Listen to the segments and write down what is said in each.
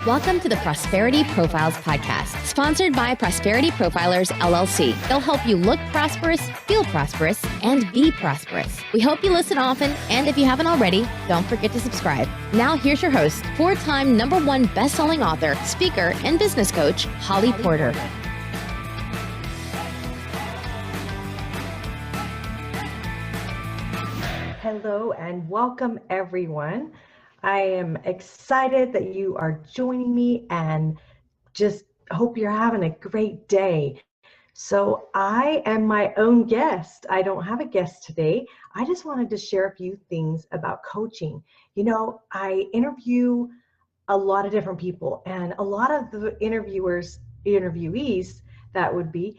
Welcome to the Prosperity Profiles Podcast, sponsored by Prosperity Profilers, LLC. They'll help you look prosperous, feel prosperous, and be prosperous. We hope you listen often, and if you haven't already, don't forget to subscribe. Now, here's your host, four-time #1 best-selling author, speaker, and business coach, Holly Porter. Hello and welcome, everyone. I am excited that you are joining me and just hope you're having a great day. So I am my own guest. I don't have a guest today. I just wanted to share a few things about coaching. You know, I interview a lot of different people, and a lot of the interviewees that would be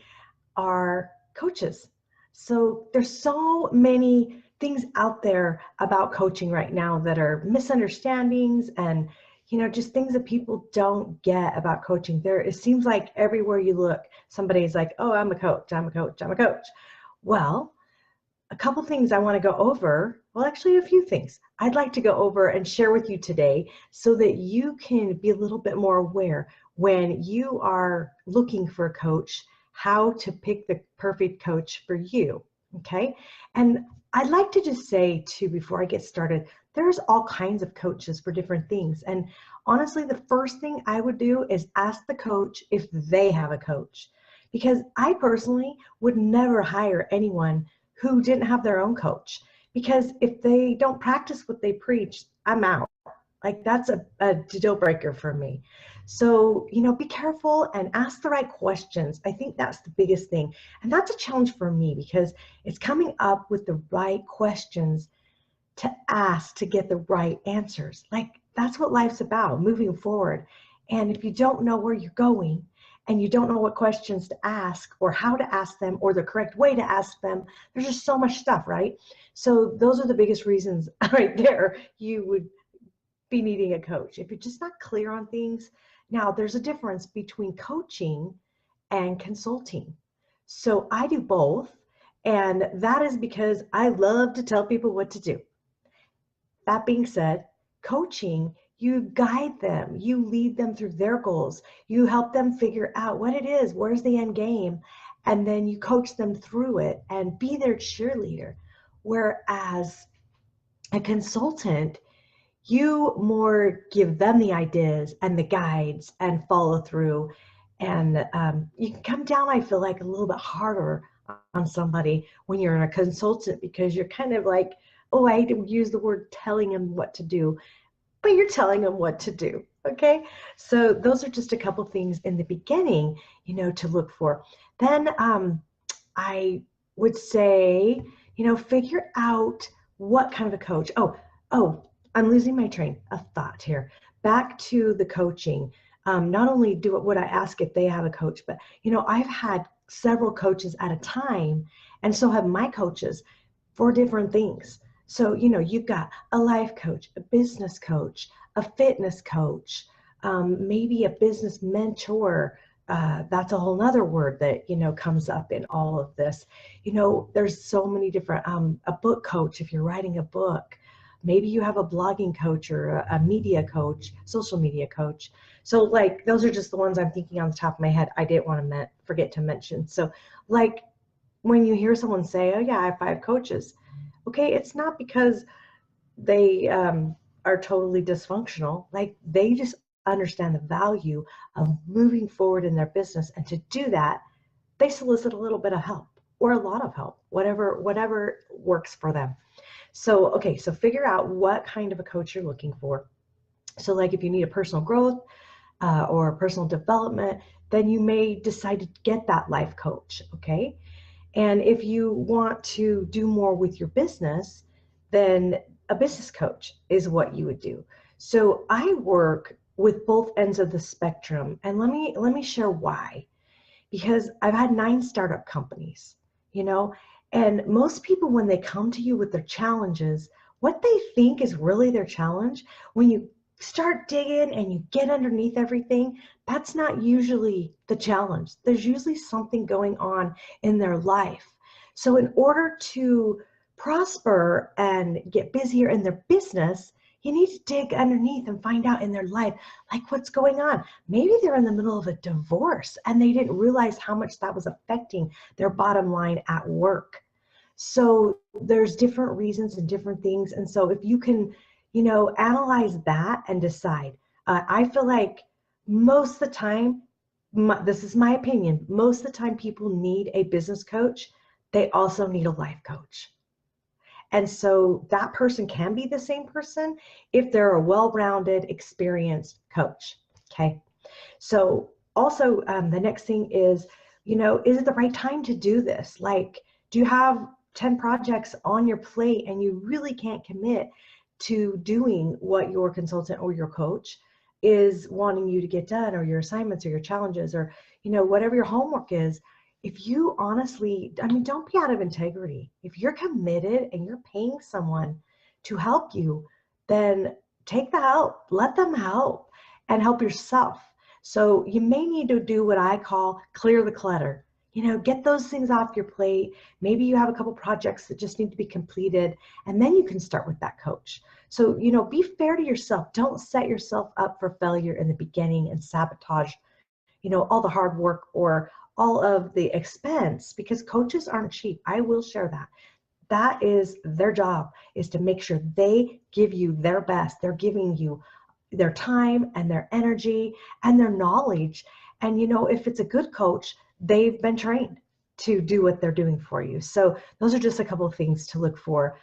are coaches. So there's so many things out there about coaching right now that are misunderstandings and, you know, just things that people don't get about coaching. It seems like everywhere you look, somebody's like, oh, I'm a coach, I'm a coach, I'm a coach. Well, a couple things I want to go over. Well, actually, a few things I'd like to go over and share with you today so that you can be a little bit more aware when you are looking for a coach, how to pick the perfect coach for you, okay? And I'd like to just say too, before I get started, there's all kinds of coaches for different things. And honestly, the first thing I would do is ask the coach if they have a coach. Because I personally would never hire anyone who didn't have their own coach. Because if they don't practice what they preach, I'm out. Like that's a deal breaker for me. So, you know, be careful and ask the right questions. I think that's the biggest thing. And that's a challenge for me because it's coming up with the right questions to ask to get the right answers. Like that's what life's about, moving forward. And if you don't know where you're going and you don't know what questions to ask or how to ask them or the correct way to ask them, there's just so much stuff, right? So those are the biggest reasons right there you would be needing a coach. If you're just not clear on things. Now, there's a difference between coaching and consulting. So I do both, and that is because I love to tell people what to do. That being said, coaching, you guide them, you lead them through their goals, you help them figure out what it is, where's the end game, and then you coach them through it and be their cheerleader. Whereas a consultant, you more give them the ideas and the guides and follow through. And you can come down, I feel like, a little bit harder on somebody when you're a consultant because you're kind of like, oh, I hate to use the word telling them what to do, but you're telling them what to do, okay? So those are just a couple things in the beginning, you know, to look for. Then I would say, you know, figure out what kind of a coach. Oh, I'm losing my train of thought here. Back to the coaching. Not only would I ask if they have a coach, but you know, I've had several coaches at a time, and so have my coaches for different things. So you know, you've got a life coach, a business coach, a fitness coach, maybe a business mentor. That's a whole nother word that, you know, comes up in all of this. You know, there's so many different, a book coach if you're writing a book. Maybe you have a blogging coach or a media coach, social media coach. So like, those are just the ones I'm thinking on the top of my head. I didn't want to forget to mention. So like when you hear someone say, oh yeah, I have 5 coaches. Okay, it's not because they are totally dysfunctional. Like they just understand the value of moving forward in their business. And to do that, they solicit a little bit of help or a lot of help, whatever works for them. So, okay, so figure out what kind of a coach you're looking for. So like if you need a personal growth or personal development, then you may decide to get that life coach, okay? And if you want to do more with your business, then a business coach is what you would do. So I work with both ends of the spectrum, and let me share why. Because I've had 9 startup companies, you know, and most people, when they come to you with their challenges, what they think is really their challenge, when you start digging and you get underneath everything, that's not usually the challenge. There's usually something going on in their life. So in order to prosper and get busier in their business, You need to dig underneath and find out in their life, like what's going on. Maybe they're in the middle of a divorce and they didn't realize how much that was affecting their bottom line at work. So there's different reasons and different things. And so if you can, analyze that and decide, I feel like most of the time, this is my opinion, most of the time people need a business coach. They also need a life coach. And so that person can be the same person if they're a well-rounded, experienced coach. Okay. So also the next thing is, is it the right time to do this? Like, do you have 10 projects on your plate and you really can't commit to doing what your consultant or your coach is wanting you to get done, or your assignments or your challenges, or, whatever your homework is? If you honestly, don't be out of integrity. If you're committed and you're paying someone to help you, then take the help, let them help, and help yourself. So you may need to do what I call clear the clutter. Get those things off your plate. Maybe you have a couple projects that just need to be completed, and then you can start with that coach. So, be fair to yourself. Don't set yourself up for failure in the beginning and sabotage, all the hard work or all of the expense, because coaches aren't cheap. I will share that. That is their job, is to make sure they give you their best. They're giving you their time and their energy and their knowledge. And, if it's a good coach, they've been trained to do what they're doing for you. So those are just a couple of things to look for.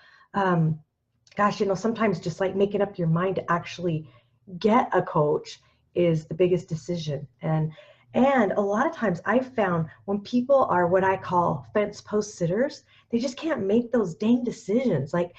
Sometimes just like making up your mind to actually get a coach is the biggest decision. And a lot of times I've found when people are what I call fence post sitters, they just can't make those dang decisions. Like,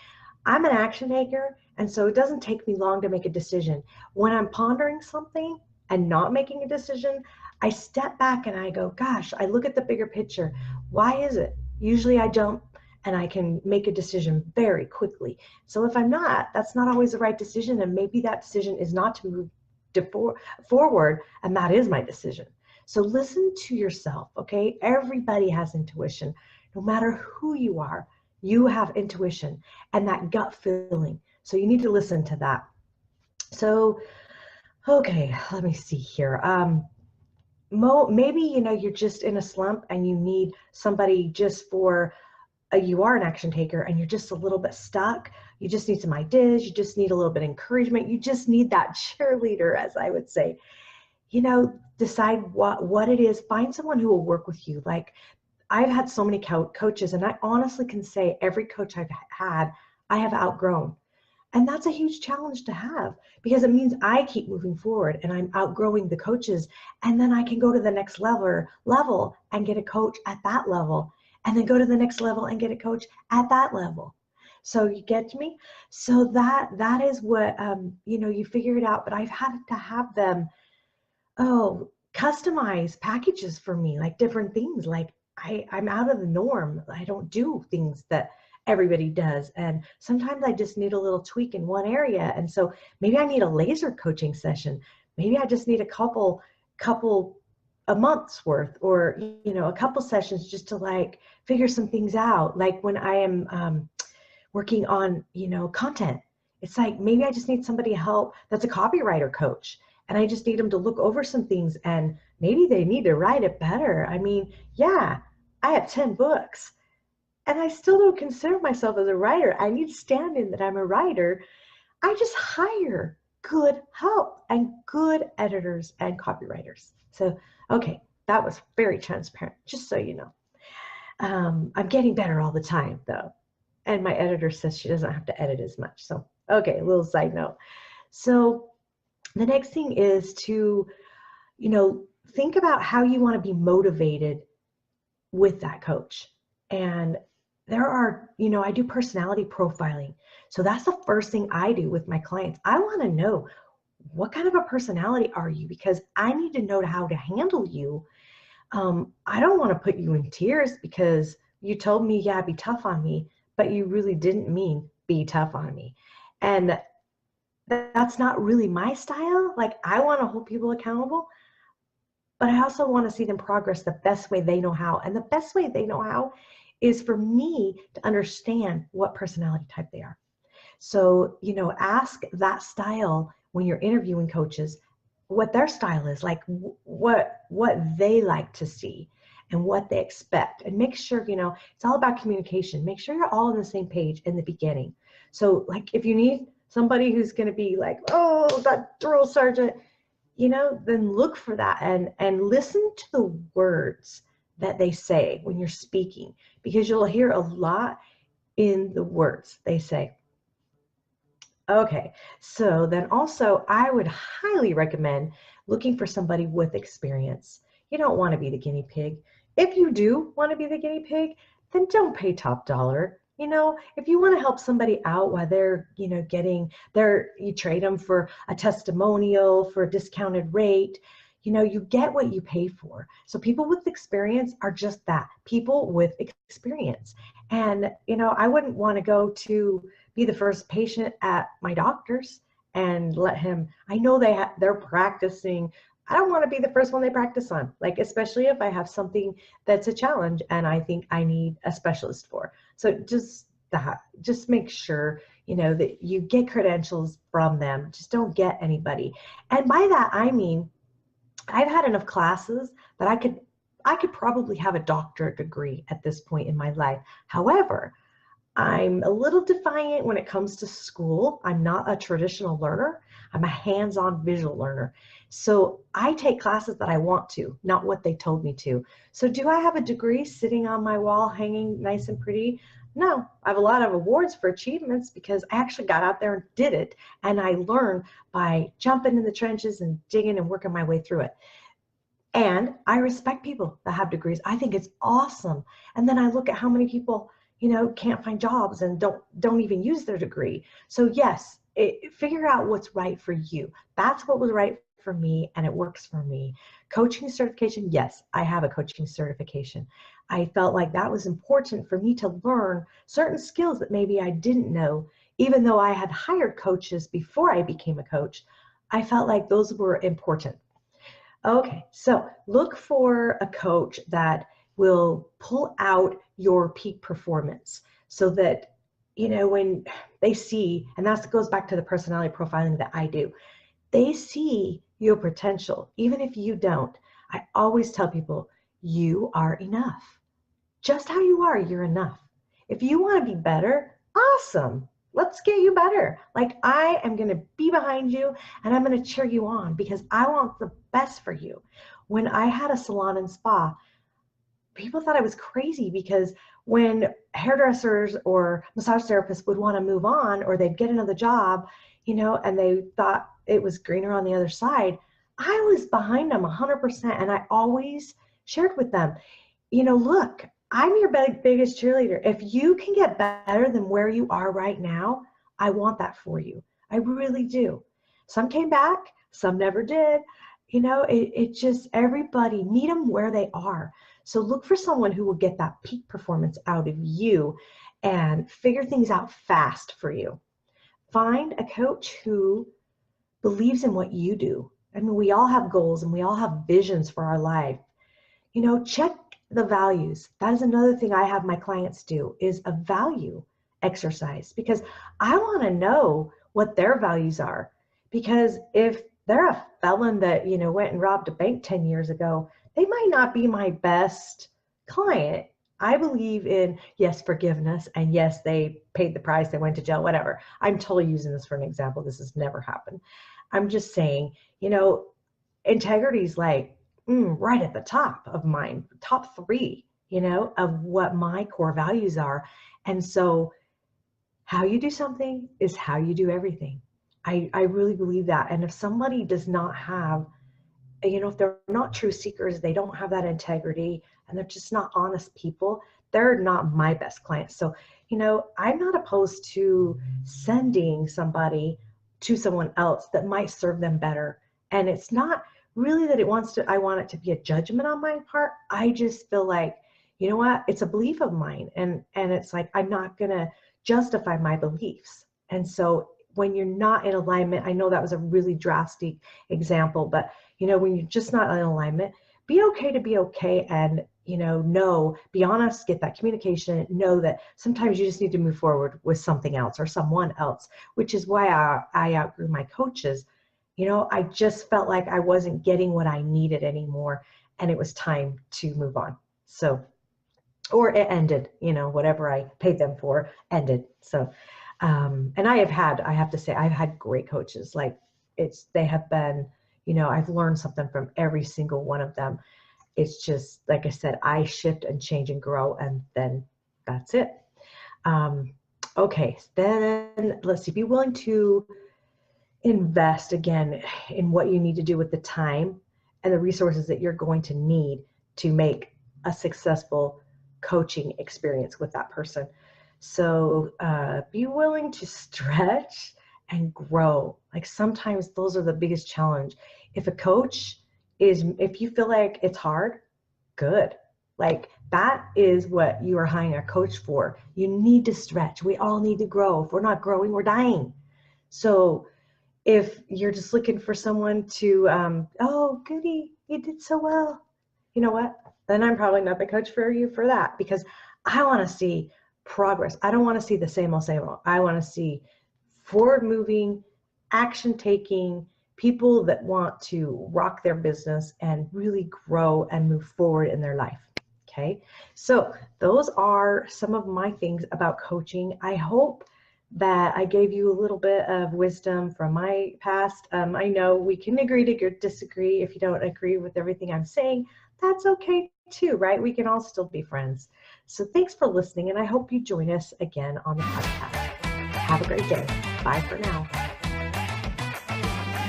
I'm an action taker, and so it doesn't take me long to make a decision. When I'm pondering something and not making a decision, I step back and I go, gosh, I look at the bigger picture. Why is it? Usually I jump and I can make a decision very quickly. So if I'm not, that's not always the right decision. And maybe that decision is not to move forward, and that is my decision. So listen to yourself, okay? Everybody has intuition. No matter who you are, you have intuition and that gut feeling. So you need to listen to that. So, okay, let me see here. Maybe, you're just in a slump and you need somebody just for, you are an action taker and you're just a little bit stuck. You just need some ideas. You just need a little bit of encouragement. You just need that cheerleader, as I would say. Decide what it is. Find someone who will work with you. Like, I've had so many coaches, and I honestly can say every coach I've had, I have outgrown. And that's a huge challenge to have, because it means I keep moving forward and I'm outgrowing the coaches. And then I can go to the next level and get a coach at that level, and then go to the next level and get a coach at that level. So you get me? So that is what, you figure it out. But I've had to have them, customize packages for me, like different things. Like, I'm out of the norm. I don't do things that everybody does. And sometimes I just need a little tweak in one area. And so maybe I need a laser coaching session. Maybe I just need a couple a month's worth, or, a couple sessions just to like figure some things out. Like when I am working on, content, it's like, maybe I just need somebody to help that's a copywriter coach. And I just need them to look over some things, and maybe they need to write it better. I mean, yeah, I have 10 books and I still don't consider myself as a writer. I need to stand in that I'm a writer. I just hire good help and good editors and copywriters. So, okay, that was very transparent, just so you know. I'm getting better all the time though. And my editor says she doesn't have to edit as much. So, okay, a little side note. So the next thing is to, think about how you want to be motivated with that coach. And there are, I do personality profiling. So that's the first thing I do with my clients. I want to know, what kind of a personality are you? Because I need to know how to handle you. I don't want to put you in tears because you told me, yeah, be tough on me, but you really didn't mean be tough on me. And that's not really my style. Like, I want to hold people accountable, but I also want to see them progress the best way they know how. And the best way they know how is for me to understand what personality type they are. So, ask that style when you're interviewing coaches, what their style is, like what they like to see and what they expect. And make sure, it's all about communication. Make sure you're all on the same page in the beginning. So like if you need somebody who's going to be like, oh, that drill sergeant, then look for that and listen to the words that they say when you're speaking, because you'll hear a lot in the words they say. Okay, so then also I would highly recommend looking for somebody with experience. You don't want to be the guinea pig. If you do want to be the guinea pig, then don't pay top dollar. If you want to help somebody out while they're, you trade them for a testimonial, for a discounted rate, you get what you pay for. So people with experience are just that, people with experience. And, I wouldn't want to go to be the first patient at my doctor's and let him, I know they're practicing. I don't want to be the first one they practice on, like, especially if I have something that's a challenge and I think I need a specialist for. So just make sure, that you get credentials from them. Just don't get anybody. And by that, I mean, I've had enough classes that I could probably have a doctorate degree at this point in my life. However, I'm a little defiant when it comes to school. I'm not a traditional learner. I'm a hands-on visual learner. So I take classes that I want to, not what they told me to. So do I have a degree sitting on my wall hanging nice and pretty? No, I have a lot of awards for achievements because I actually got out there and did it. And I learned by jumping in the trenches and digging and working my way through it. And I respect people that have degrees. I think it's awesome. And then I look at how many people can't find jobs and don't even use their degree. So yes, figure out what's right for you. That's what was right for me, and it works for me. Coaching certification, yes, I have a coaching certification. I felt like that was important for me to learn certain skills that maybe I didn't know. Even though I had hired coaches before I became a coach, I felt like those were important. Okay, so look for a coach that will pull out your peak performance so that, when they see, and that goes back to the personality profiling that I do, they see your potential. Even if you don't, I always tell people, you are enough. Just how you are, you're enough. If you want to be better, awesome. Let's get you better. Like, I am going to be behind you and I'm going to cheer you on because I want the best for you. When I had a salon and spa, people thought I was crazy because when hairdressers or massage therapists would want to move on or they'd get another job, and they thought it was greener on the other side, I was behind them 100%. And I always shared with them, look, I'm your biggest cheerleader. If you can get better than where you are right now, I want that for you. I really do. Some came back, some never did. It just, everybody, meet them where they are. So look for someone who will get that peak performance out of you and figure things out fast for you. Find a coach who believes in what you do. I mean, we all have goals and we all have visions for our life. Check the values. That is another thing I have my clients do, is a value exercise, because I want to know what their values are. Because if they're a felon that, went and robbed a bank 10 years ago, they might not be my best client. I believe in, yes, forgiveness, and yes, they paid the price, they went to jail, whatever. I'm totally using this for an example. This has never happened. I'm just saying, integrity is like right at the top of mine, top 3, of what my core values are. And so how you do something is how you do everything. I really believe that. And if somebody does not have, if they're not true seekers, they don't have that integrity, and they're just not honest people, they're not my best clients. So, I'm not opposed to sending somebody to someone else that might serve them better. And it's not really that I want it to be a judgment on my part. I just feel like, you know what, it's a belief of mine. And it's like, I'm not going to justify my beliefs. And so when you're not in alignment, I know that was a really drastic example, but when you're just not in alignment, be okay to be okay and be honest, get that communication, know that sometimes you just need to move forward with something else or someone else, which is why I outgrew my coaches. I just felt like I wasn't getting what I needed anymore, and it was time to move on. So, or it ended, whatever I paid them for ended. So, and I have to say, I've had great coaches. Like they have been, I've learned something from every single one of them. It's just, like I said, I shift and change and grow, and then that's it. Okay, then let's see, be willing to invest again in what you need to do with the time and the resources that you're going to need to make a successful coaching experience with that person. So be willing to stretch and grow. Like sometimes those are the biggest challenge. If you feel like it's hard, good. Like that is what you are hiring a coach for. You need to stretch. We all need to grow. If we're not growing, we're dying. So if you're just looking for someone to, oh, goody, you did so well. You know what? Then I'm probably not the coach for you for that, because I want to see progress. I don't want to see the same old, same old. I want to see forward moving, action taking people that want to rock their business and really grow and move forward in their life. Okay. So those are some of my things about coaching. I hope that I gave you a little bit of wisdom from my past. I know we can agree to disagree. If you don't agree with everything I'm saying, that's okay too, right? We can all still be friends. So thanks for listening, and I hope you join us again on the podcast. Have a great day. Bye for now.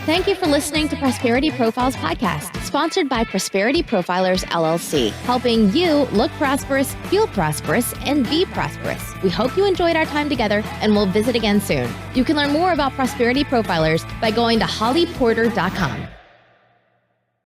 Thank you for listening to Prosperity Profiles Podcast, sponsored by Prosperity Profilers, LLC, helping you look prosperous, feel prosperous, and be prosperous. We hope you enjoyed our time together, and we'll visit again soon. You can learn more about Prosperity Profilers by going to hollyporter.com.